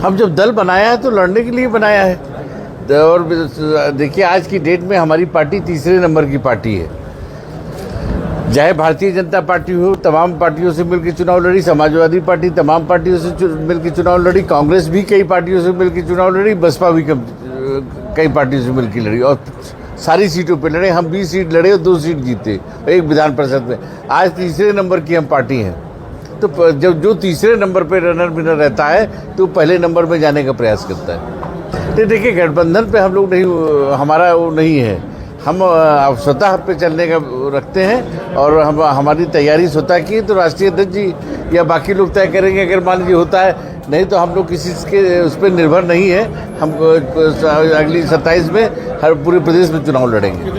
हम जब दल बनाया है तो लड़ने के लिए बनाया है। और देखिए आज की डेट में हमारी पार्टी तीसरे नंबर की पार्टी है। चाहे भारतीय जनता पार्टी हो, तमाम पार्टियों से मिलकर चुनाव लड़ी, समाजवादी पार्टी तमाम पार्टियों से मिलकर चुनाव लड़ी, कांग्रेस भी कई पार्टियों से मिलकर चुनाव लड़ी, बसपा भी कई पार्टियों से मिलकर लड़ी और सारी सीटों पे लड़े। हम 20 सीट लड़े और 2 सीट जीते एक विधान परिषद में। आज तीसरे नंबर की हम पार्टी हैं। तो जब जो तीसरे नंबर पे रनर विनर रहता है तो पहले नंबर में जाने का प्रयास करता है। तो देखिए गठबंधन पे हम लोग नहीं, हमारा वो नहीं है। हम स्वतः पे चलने का रखते हैं और हमारी तैयारी स्वतः की। तो राष्ट्रीय अध्यक्ष जी या बाकी लोग तय करेंगे अगर मान लीजिए होता है, नहीं तो हम लोग किसी के उस पर निर्भर नहीं है। हम अगली 27 में हर पूरे प्रदेश में चुनाव लड़ेंगे।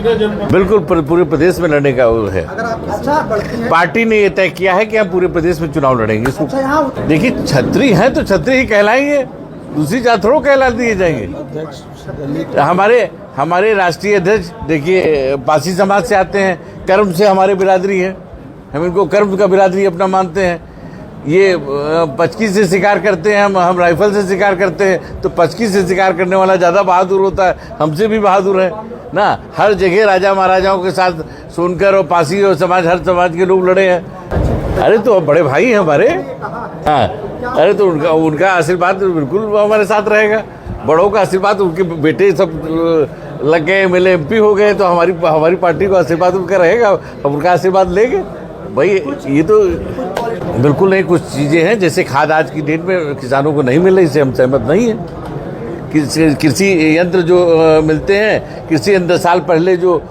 बिल्कुल पूरे प्रदेश में लड़ने का वो है। पार्टी ने ये तय किया है कि हम पूरे प्रदेश में चुनाव लड़ेंगे। देखिए छत्री हैं तो छत्री ही कहलाएंगे, दूसरी जात थोड़ा कहला दिए जाएंगे। हमारे राष्ट्रीय अध्यक्ष देखिए पासी समाज से आते हैं, कर्म से हमारे बिरादरी है, हम इनको कर्म का बिरादरी अपना मानते हैं। ये पचकी से शिकार करते हैं, हम राइफल से शिकार करते हैं। तो पचकी से शिकार करने वाला ज़्यादा बहादुर होता है, हमसे भी बहादुर है ना। हर जगह राजा महाराजाओं के साथ सोनकर और पासी और समाज, हर समाज के लोग लड़े हैं। अरे तो बड़े भाई हैं हमारे। हाँ, अरे तो उनका आशीर्वाद बिल्कुल हमारे साथ रहेगा। बड़ों का आशीर्वाद, उनके बेटे सब लग गए, MLA MP हो गए, तो हमारी पार्टी को आशीर्वाद उनका रहेगा, हम उनका आशीर्वाद लेंगे भाई। ये तो बिल्कुल नहीं। कुछ चीज़ें हैं जैसे खाद आज की डेट में किसानों को नहीं मिल रही, इससे हम सहमत नहीं हैं। कृषि यंत्र जो मिलते हैं, कृषि यंत्र साल पहले जो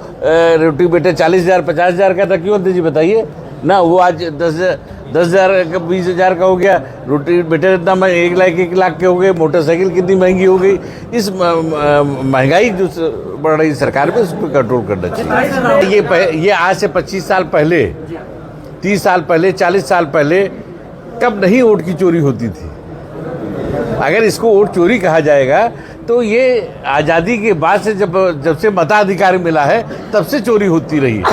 रोटी बेटे 40,000 50,000 का था, क्यों अंत जी बताइए ना, वो आज 10,000 का 20,000 का हो गया। रोटी बेटे इतना 1 लाख के हो गए। मोटरसाइकिल कितनी महंगी हो गई। इस महंगाई जो बढ़ रही सरकार में, उस पर कंट्रोल करना चाहिए। ये आज से 25 साल पहले, 30 साल पहले, 40 साल पहले कब नहीं वोट की चोरी होती थी। अगर इसको वोट चोरी कहा जाएगा तो ये आज़ादी के बाद से जब से मताधिकार मिला है तब से चोरी होती रही है।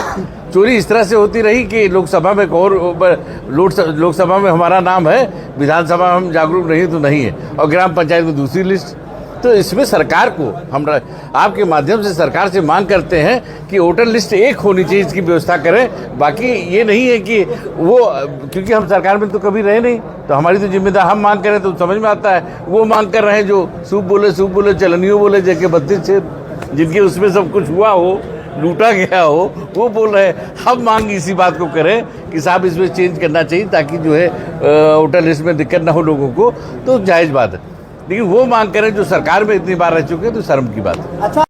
चोरी इस तरह से होती रही कि लोकसभा में लोकसभा में हमारा नाम है, विधानसभा में हम जागरूक नहीं तो नहीं है, और ग्राम पंचायत में दूसरी लिस्ट। तो इसमें सरकार को हम आपके माध्यम से सरकार से मांग करते हैं कि वोटर लिस्ट एक होनी चाहिए, इसकी व्यवस्था करें। बाकी ये नहीं है कि वो, क्योंकि हम सरकार में तो कभी रहे नहीं, तो हमारी तो जिम्मेदार, हम मांग करें तो समझ में आता है। वो मांग कर रहे हैं जो सूप बोले चलनियों बोले, जगह 32 छेद, जिनके उसमें सब कुछ हुआ हो, लूटा गया हो, वो बोल रहे हैं। हम मांग इसी बात को करें कि साहब इसमें चेंज करना चाहिए ताकि जो है वोटर लिस्ट में दिक्कत ना हो लोगों को, तो जायज़ बात है। लेकिन वो मांग करें जो सरकार में इतनी बार रह चुके हैं, तो शर्म की बात है।